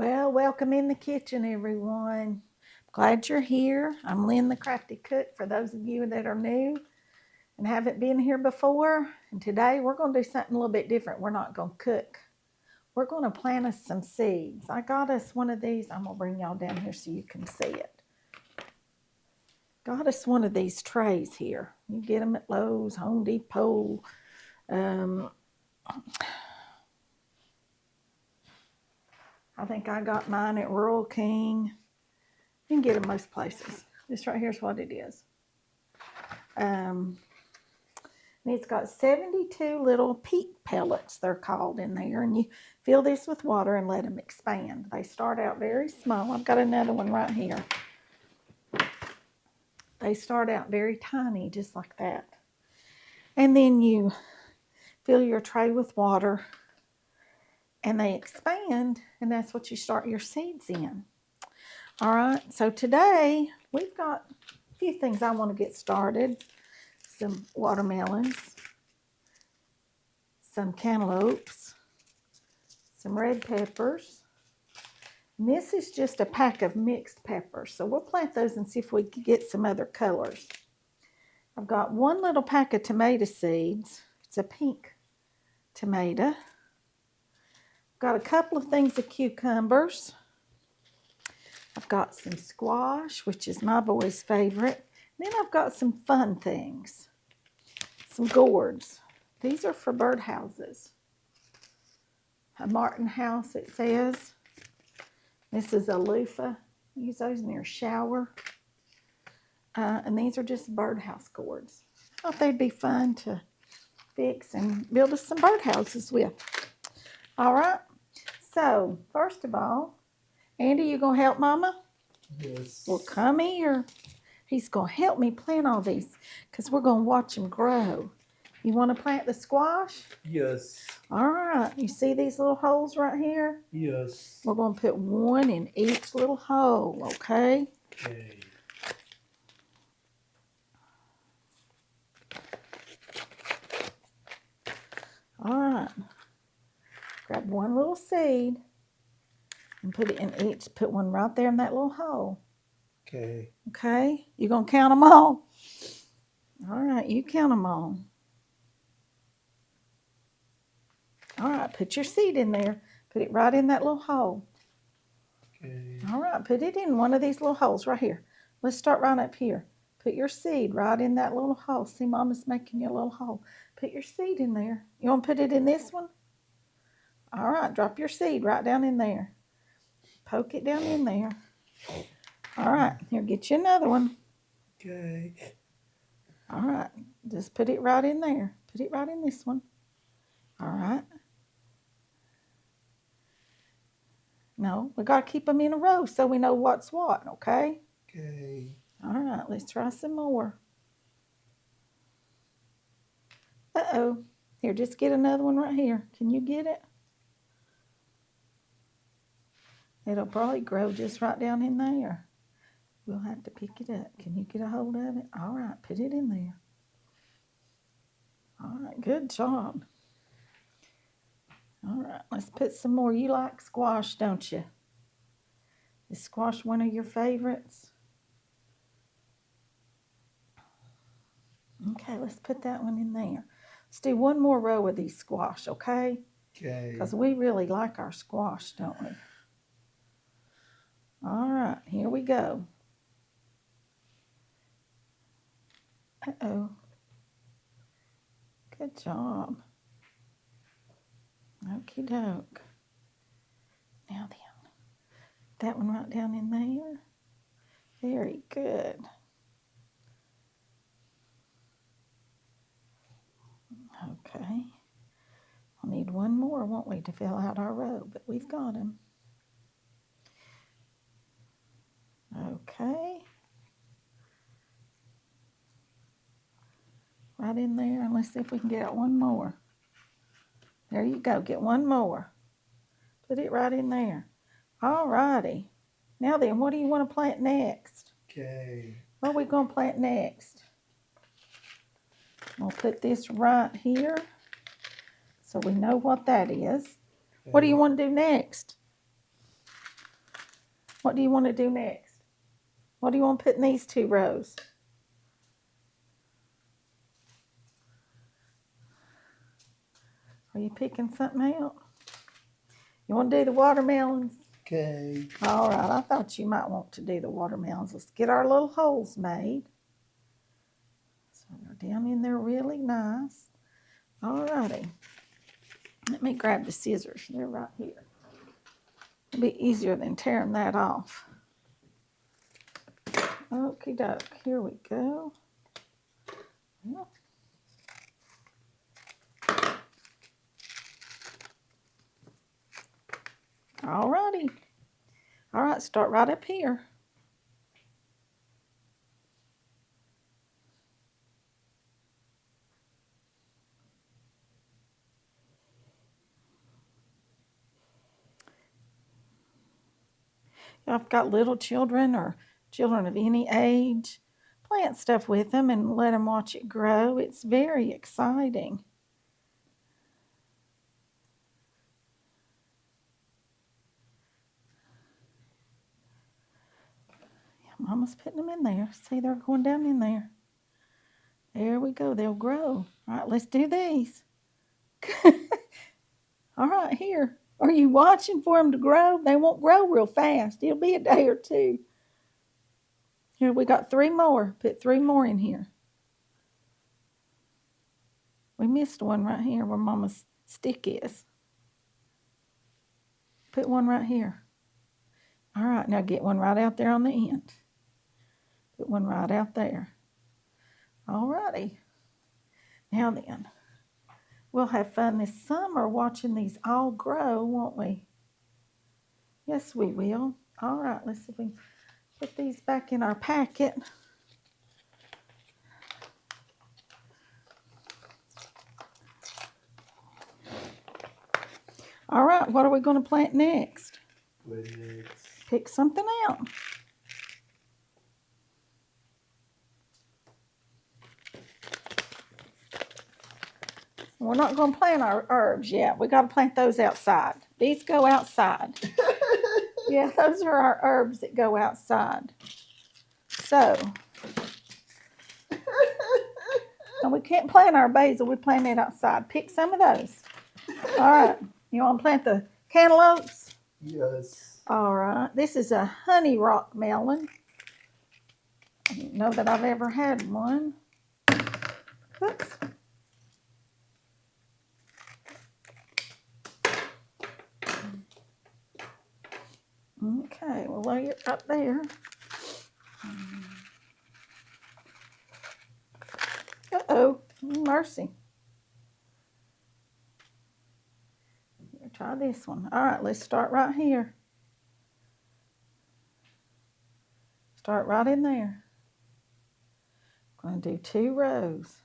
Well, welcome in the kitchen, everyone. Glad you're here. I'm Lynn the Crafty Cook for those of you that are new and haven't been here before. And today we're going to do something a little bit different. We're not going to cook. We're going to plant us some seeds. I got us one of these. I'm going to bring y'all down here so you can see it. Got us one of these trays here. You get them at Lowe's, Home Depot. I think I got mine at Rural King. You can get them most places. This right here is what it is. And it's got 72 little peat pellets, they're called, in there. And you fill this with water and let them expand. They start out very small. I've got another one right here. They start out very tiny, just like that. And then you fill your tray with water and they expand, and that's what you start your seeds in. All right, so today we've got a few things I want to get started. Some watermelons, some cantaloupes, some red peppers. And this is just a pack of mixed peppers, so we'll plant those and see if we can get some other colors. I've got one little pack of tomato seeds. It's a pink tomato. Got a couple of things of cucumbers. I've got some squash, which is my boy's favorite. Then I've got some fun things. Some gourds. These are for birdhouses. A martin house, it says. This is a loofah. Use those in your shower. And these are just birdhouse gourds. I thought they'd be fun to fix and build us some birdhouses with. All right. So, first of all, Andy, you going to help Mama? Yes. Well, come here. He's going to help me plant all these because we're going to watch them grow. You want to plant the squash? Yes. All right. You see these little holes right here? Yes. We're going to put one in each little hole, okay? Okay. All right. Grab one little seed and put it in each. Put one right there in that little hole. Okay. Okay? You going to count them all? All right. You count them all. All right. Put your seed in there. Put it right in that little hole. Okay. All right. Put it in one of these little holes right here. Let's start right up here. Put your seed right in that little hole. See, Mama's making you a little hole. Put your seed in there. You want to put it in this one? All right. Drop your seed right down in there. Poke it down in there. All right. Here, get you another one. Okay. All right. Just put it right in there. Put it right in this one. All right. No, we got to keep them in a row so we know what's what, okay? Okay. All right. Let's try some more. Uh-oh. Here, just get another one right here. Can you get it? It'll probably grow just right down in there. We'll have to pick it up. Can you get a hold of it? All right. Put it in there. All right. Good job. All right. Let's put some more. You like squash, don't you? Is squash one of your favorites? Okay, let's put that one in there. Let's do one more row of these squash, okay? Okay. Because we really like our squash, don't we? All right, here we go. Uh-oh. Good job. Okie doke. Now then, that one right down in there. Very good. Okay. We'll need one more, won't we, to fill out our row, but we've got them. Okay. Right in there, and let's see if we can get one more. There you go, get one more. Put it right in there. All righty. Now then, what do you want to plant next? Okay. What are we going to plant next? We'll put this right here so we know what that is. What do you want to do next? What do you want to do next? What do you want to put in these 2 rows? Are you picking something out? You want to do the watermelons? Okay. All right, I thought you might want to do the watermelons. Let's get our little holes made. So they're down in there really nice. All righty. Let me grab the scissors. They're right here. It'll be easier than tearing that off. Okie doke. Here we go. Yep. All righty. All right, start right up here. I've got little children or children of any age. Plant stuff with them and let them watch it grow. It's very exciting. Yeah, Mama's putting them in there. See, they're going down in there. There we go. They'll grow. All right, let's do these. All right, here. Are you watching for them to grow? They won't grow real fast. It'll be a day or 2. Here, we got 3 more. Put 3 more in here. We missed one right here where Mama's stick is. Put one right here. All right, now get one right out there on the end. Put one right out there. All righty. Now then, we'll have fun this summer watching these all grow, won't we? Yes, we will. All right, let's see if we can put these back in our packet. All right, what are we going to plant next? Pick something out. We're not going to plant our herbs yet. We got to plant those outside. These go outside. Yeah, those are our herbs that go outside. So, and we can't plant our basil. We plant it outside. Pick some of those. All right. You want to plant the cantaloupes? Yes. All right. This is a honey rock melon. I didn't know that I've ever had one. Oops. Okay, we'll lay it up there. Uh-oh, mercy. Here, try this one. All right, let's start right here. Start right in there. Going to do 2 rows.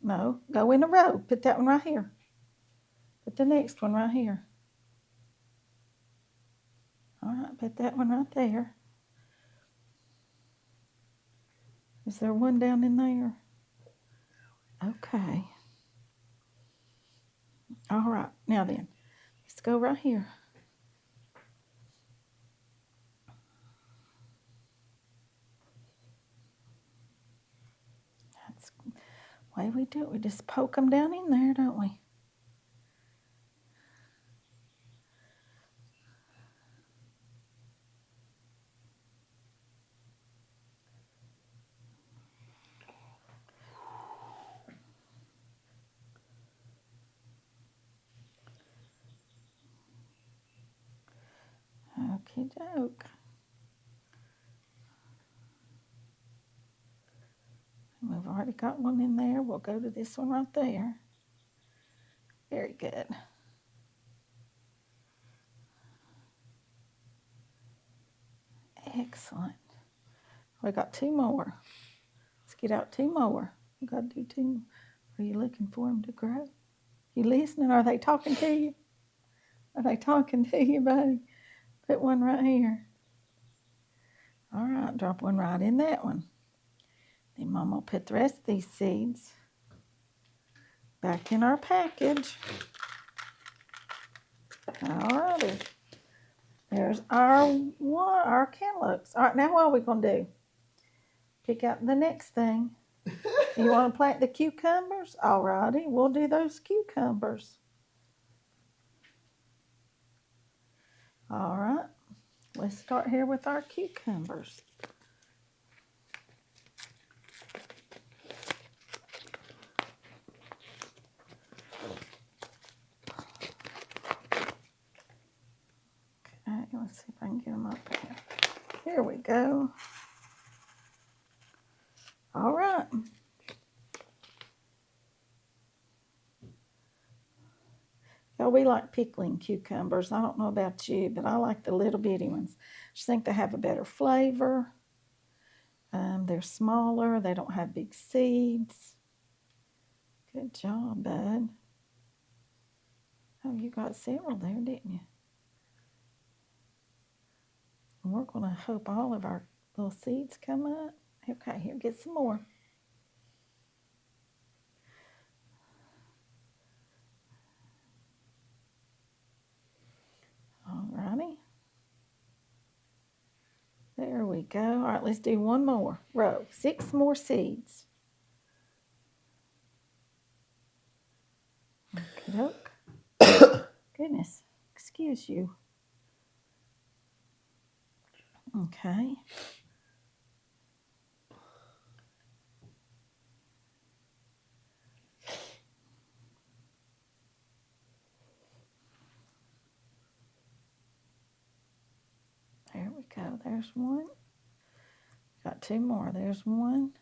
No, go in a row. Put that one right here. Put the next one right here. All right, put that one right there. Is there one down in there? Okay. All right, now then, let's go right here. That's the way we do it. We just poke them down in there, don't we? Okie doke. We've already got one in there. We'll go to this one right there. Very good. Excellent. We got 2 more. Let's get out 2 more. We got to do 2 more. Are you looking for them to grow? You listening? Are they talking to you? Are they talking to you, buddy? Put one right here. All right, drop one right in that one. Then Mama will put the rest of these seeds back in our package. All righty. There There's our cantaloupes. All right, now what are we going to do? Pick out the next thing. You want to plant the cucumbers? All righty, we'll do those cucumbers. All right, let's start here with our cucumbers. Okay, let's see if I can get them up here. Here we go. All right. Yeah, we like pickling cucumbers. I don't know about you, but I like the little bitty ones. I just think they have a better flavor. They're smaller. They don't have big seeds. Good job, bud. Oh, you got several there, didn't you? And we're going to hope all of our little seeds come up. Okay, here, get some more. All righty. There we go. All right, let's do one more row. 6 more seeds. Okey-doke. Goodness, excuse you. Okay. There we go. There's one. Got 2 more. There's one.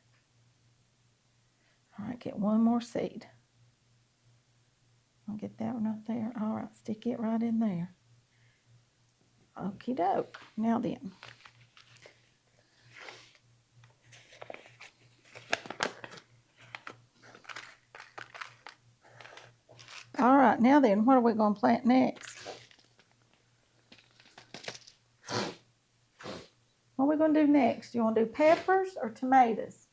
All right, get one more seed. I'll get that one up there. All right, stick it right in there. Okie doke. Now then. All right, now then, what are we going to plant next? What are we going to do next? You want to do peppers or tomatoes?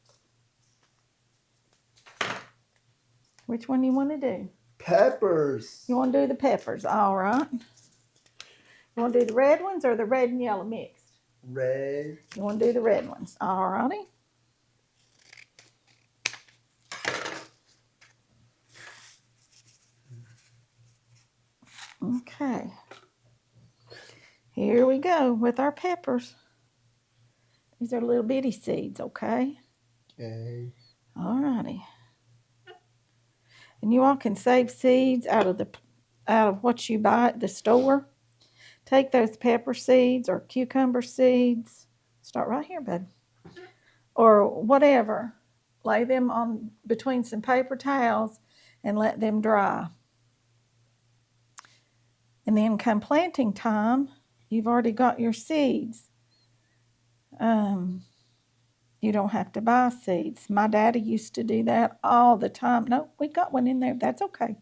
Which one do you want to do? Peppers. You want to do the peppers, all right. You want to do the red ones or the red and yellow mixed? Red. You want to do the red ones, all righty. Okay. Here we go with our peppers. These are little bitty seeds, okay? Okay. All righty. And you all can save seeds out of what you buy at the store. Take those pepper seeds or cucumber seeds. Start right here, bud. Or whatever. Lay them on between some paper towels and let them dry. And then come planting time, you've already got your seeds. You don't have to buy seeds. My daddy used to do that all the time. No, we got one in there. That's okay.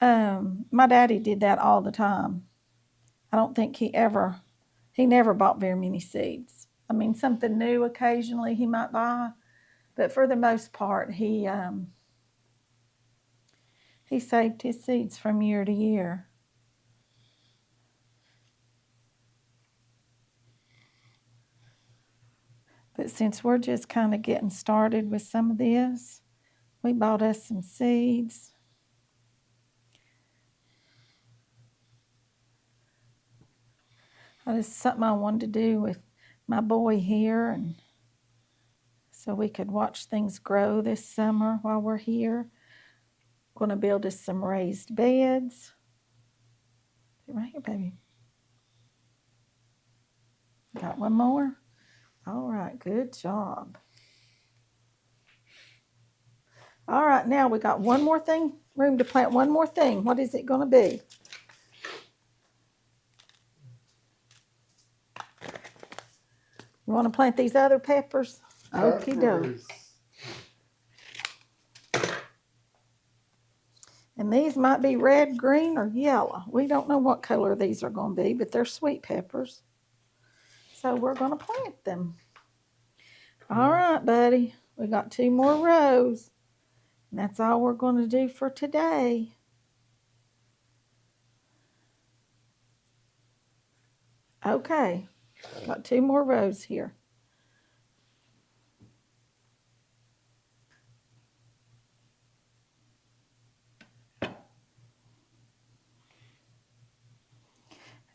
My daddy did that all the time. I don't think he never bought very many seeds. I mean, something new occasionally he might buy, but for the most part, he saved his seeds from year to year. But since we're just kind of getting started with some of this, we bought us some seeds. This is something I wanted to do with my boy here, and so we could watch things grow this summer while we're here. Going to build us some raised beds. Right here, baby. Got one more? All right, good job. All right, now we got one more thing, room to plant one more thing. What is it going to be? You want to plant these other peppers? Okie doke. And these might be red, green, or yellow. We don't know what color these are going to be, but they're sweet peppers. So we're going to plant them. All right, buddy. We got 2 more rows. And that's all we're going to do for today. Okay, got 2 more rows here.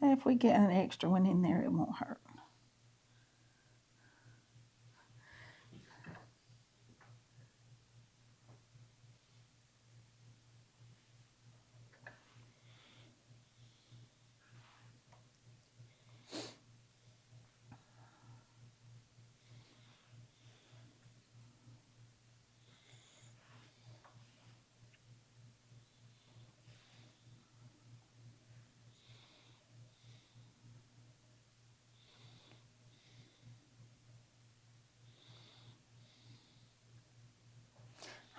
And if we get an extra one in there, it won't hurt.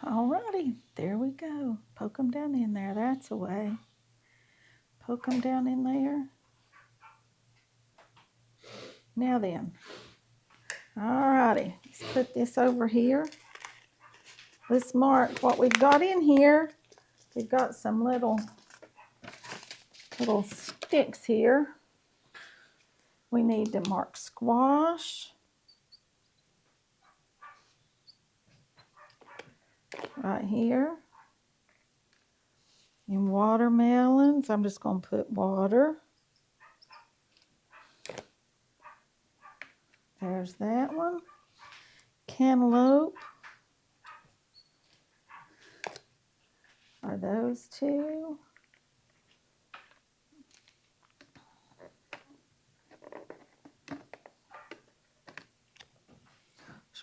Alrighty, there we go. Poke them down in there. That's a way. Poke them down in there. Now then. Alrighty, let's put this over here. Let's mark what we've got in here. We've got some little sticks here. We need to mark squash. Right here. And watermelons, I'm just going to put water. There's that one. Cantaloupe are those 2.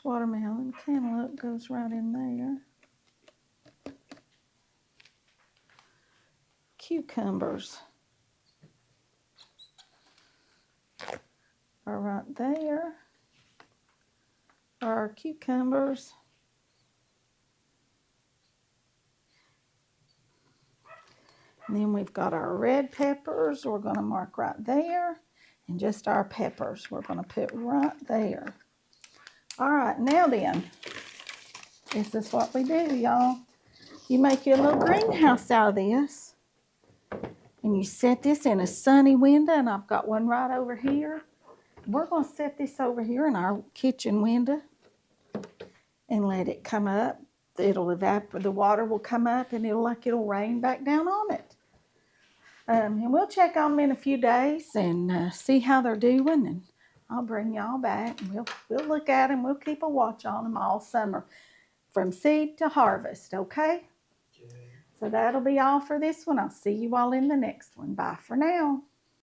Watermelon, cantaloupe goes right in there. Cucumbers are right there. Our cucumbers. And then we've got our red peppers. We're going to mark right there. And just our peppers we're going to put right there. All right, now then, this is what we do, y'all. You make your little greenhouse out of this. And you set this in a sunny window, and I've got one right over here. We're going to set this over here in our kitchen window and let it come up. It'll evaporate, the water will come up, and it'll rain back down on it. And we'll check on them in a few days and see how they're doing, and I'll bring y'all back, and we'll look at them. We'll keep a watch on them all summer, from seed to harvest, okay? So that'll be all for this one. I'll see you all in the next one. Bye for now.